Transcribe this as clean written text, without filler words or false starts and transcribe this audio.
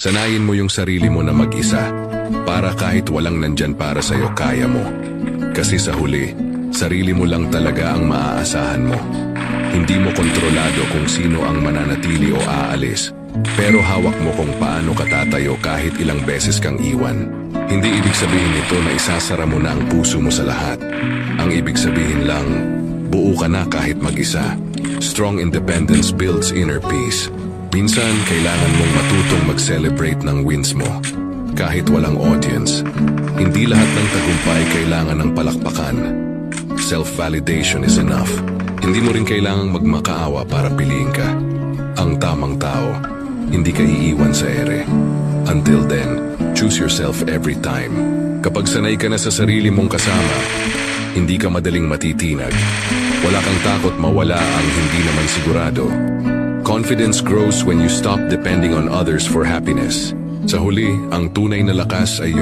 Sanayin mo yung sarili mo na mag-isa, para kahit walang nandyan para sa'yo, kaya mo. Kasi sa huli, sarili mo lang talaga ang maaasahan mo. Hindi mo kontrolado kung sino ang mananatili o aalis, pero hawak mo kung paano ka tatayo kahit ilang beses kang iwan. Hindi ibig sabihin nito na isasara mo na ang puso mo sa lahat. Ang ibig sabihin lang, buo ka na kahit mag-isa. Strong independence builds inner peace. Minsan, kailangan mong matutong mag-celebrate ng wins mo. Kahit walang audience, hindi lahat ng tagumpay kailangan ng palakpakan. Self-validation is enough. Hindi mo rin kailangang magmakaawa para piliin ka. Ang tamang tao, hindi ka iiwan sa ere. Until then, choose yourself every time. Kapag sanay ka na sa sarili mong kasama, hindi ka madaling matitinag. Wala kang takot mawala ang hindi naman sigurado. Confidence grows when you stop depending on others for happiness. Sa huli, ang tunay na lakas ay